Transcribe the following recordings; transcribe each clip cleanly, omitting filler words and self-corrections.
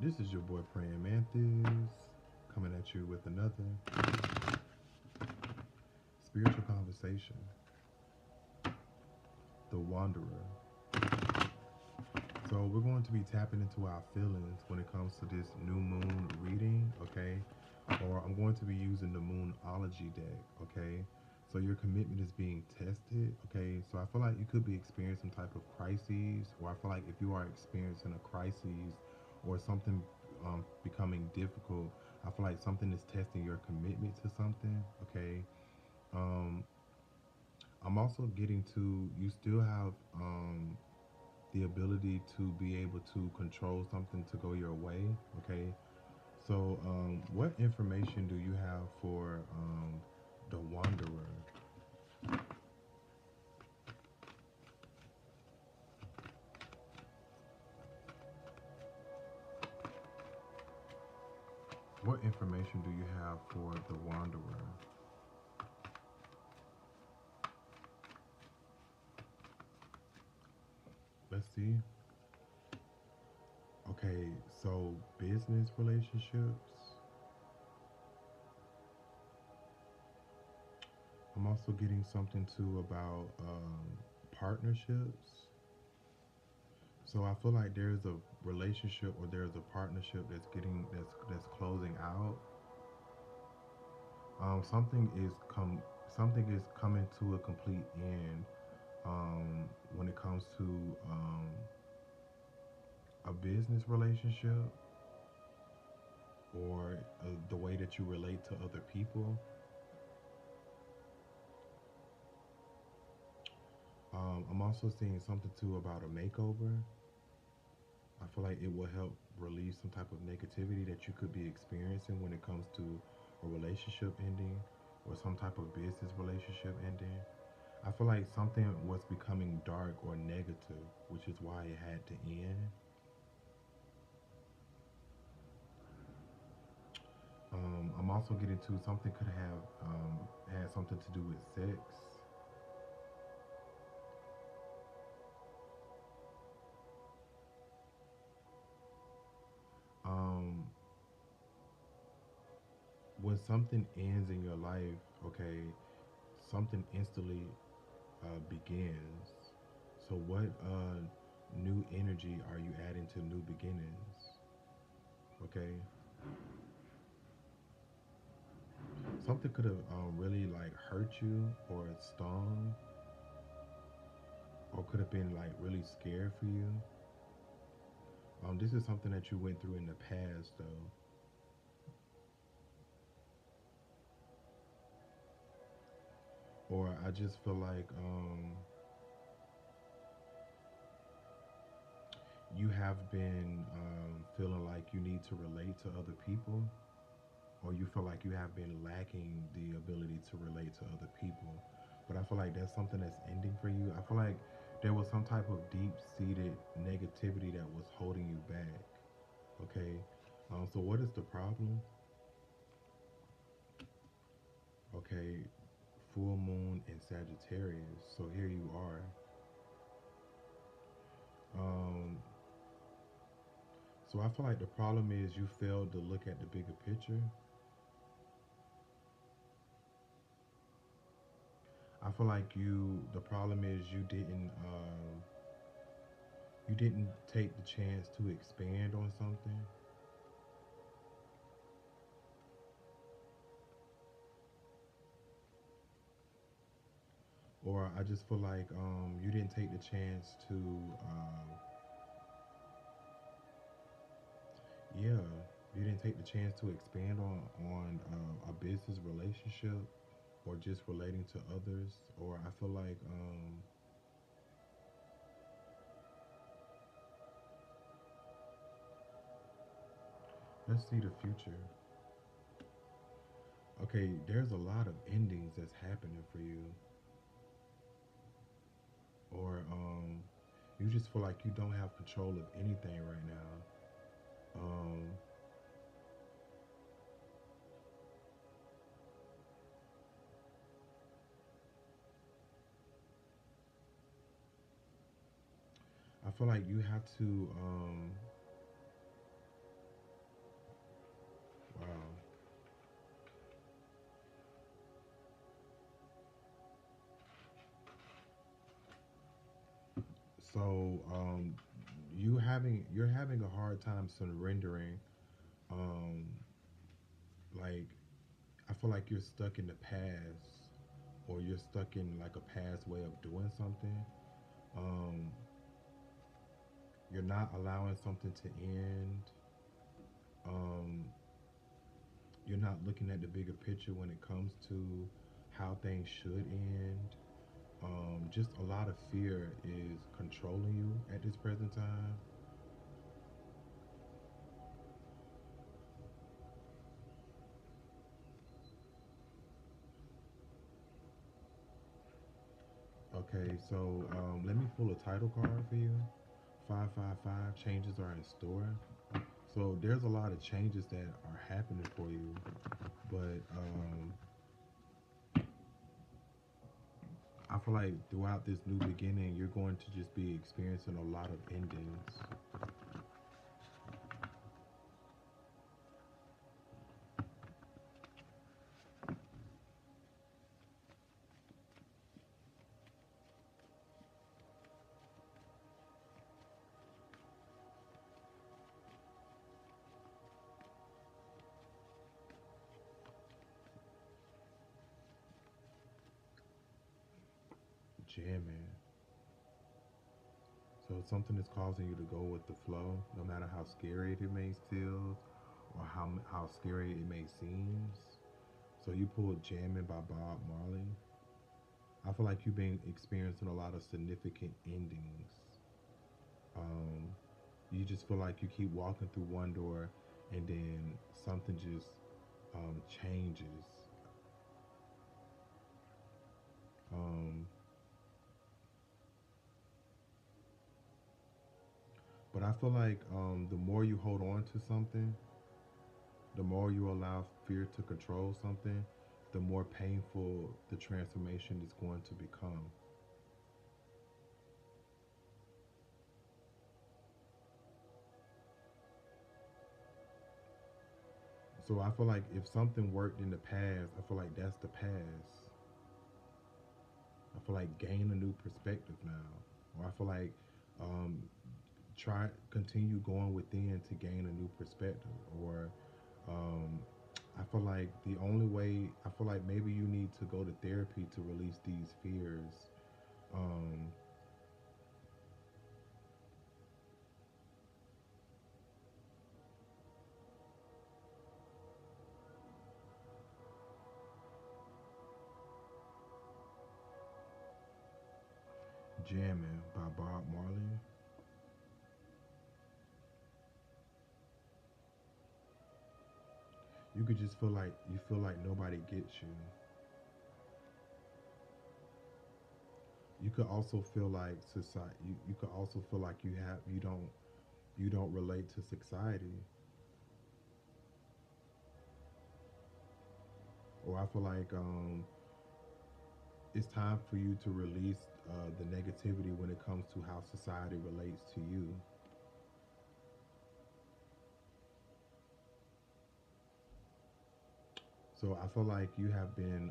This is your boy Praying Mantis coming at you with another spiritual conversation. The Wanderer. So we're going to be tapping into our feelings when it comes to this new moon reading, okay? Or I'm going to be using the Moonology deck, okay? So your commitment is being tested, okay? So I feel like you could be experiencing some type of crises, or I feel like if you are experiencing a crisis or something becoming difficult, I feel like something is testing your commitment to something, okay? Um, I'm also getting to you still have the ability to be able to control something to go your way, okay? So, what information do you have for the Wanderer? What information do you have for the Wanderer? Let's see. Okay, so business relationships. I'm also getting something too about partnerships. So I feel like there's a relationship or there's a partnership that's closing out. Something is coming to a complete end when it comes to a business relationship or the way that you relate to other people. I'm also seeing something too about a makeover. I feel like it will help relieve some type of negativity that you could be experiencing when it comes to a relationship ending or some type of business relationship ending. I feel like something was becoming dark or negative, which is why it had to end. I'm also getting to something could have had something to do with sex. Um, when something ends in your life, okay, something instantly begins. So, what new energy are you adding to new beginnings? Okay, something could have really like hurt you or stung, or could have been like really scared for you. This is something that you went through in the past, though, or I just feel like you have been feeling like you need to relate to other people, or you feel like you have been lacking the ability to relate to other people. But I feel like that's something that's ending for you. I feel like there was some type of deep seated negativity that was holding you back. Okay. So, what is the problem? Okay. Full moon in Sagittarius. So, here you are. Um, so, I feel like the problem is you failed to look at the bigger picture. I feel like the problem is you didn't take the chance to expand on something, or I just feel like you didn't take the chance to, yeah, you didn't take the chance to expand on a business relationship or just relating to others, or I feel like let's see the future. Okay, there's a lot of endings that's happening for you, or you just feel like you don't have control of anything right now. I feel like you have to So you're having a hard time surrendering. Um, like I feel like you're stuck in the past, or you're stuck in like a past way of doing something. Um, you're not allowing something to end. Um, you're not looking at the bigger picture when it comes to how things should end. Just a lot of fear is controlling you at this present time. Okay, so let me pull a title card for you. 555 changes are in store. So there's a lot of changes that are happening for you, but I feel like throughout this new beginning, you're going to just be experiencing a lot of endings. Jamming. So something is causing you to go with the flow, no matter how scary it may feel, or how scary it may seem. So you pulled Jamming by Bob Marley. I feel like you've been experiencing a lot of significant endings. Um, you just feel like you keep walking through one door and then something just changes. Um, but I feel like the more you hold on to something, the more you allow fear to control something, the more painful the transformation is going to become. So I feel like if something worked in the past, I feel like that's the past. I feel like gain a new perspective now, or I feel like um, try continue going within to gain a new perspective, or um, I feel like the only way I feel like maybe you need to go to therapy to release these fears. Um, Jamming by Bob Marley. You could just feel like nobody gets you. You could also feel like society. You could also feel like you don't relate to society, or I feel like it's time for you to release the negativity when it comes to how society relates to you. So I feel like you have been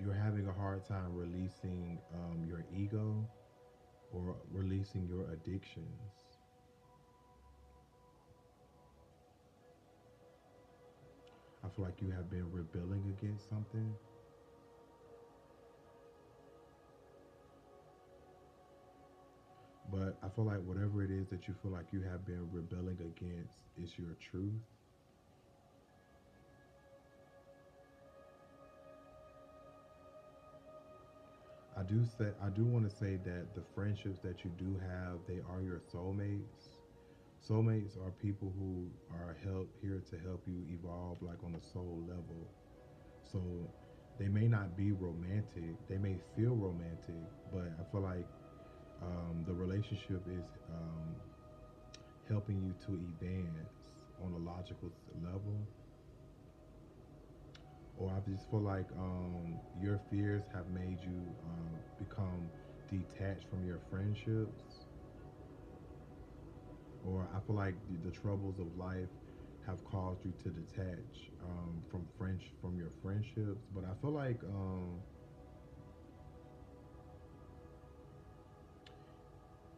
you're having a hard time releasing your ego or releasing your addictions. I feel like you have been rebelling against something, but I feel like whatever it is that you feel like you have been rebelling against is your truth. I do want to say that the friendships that you do have, they are your soulmates. Soulmates are people who are here to help you evolve like on a soul level. So they may not be romantic, they may feel romantic, but I feel like the relationship is helping you to advance on a logical level. Or I just feel like your fears have made you become detached from your friendships. Or I feel like the troubles of life have caused you to detach from your friendships. But I feel like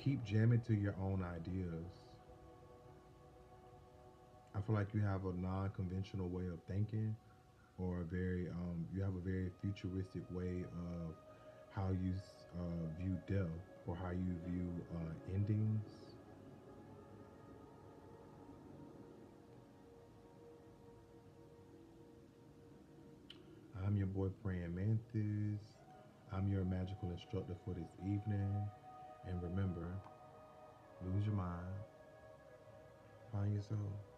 keep jamming to your own ideas. I feel like you have a non-conventional way of thinking, or a very you have a very futuristic way of how you view death, or how you view endings. I'm your boy Praying Mantis. I'm your magical instructor for this evening. And remember, lose your mind, find yourself.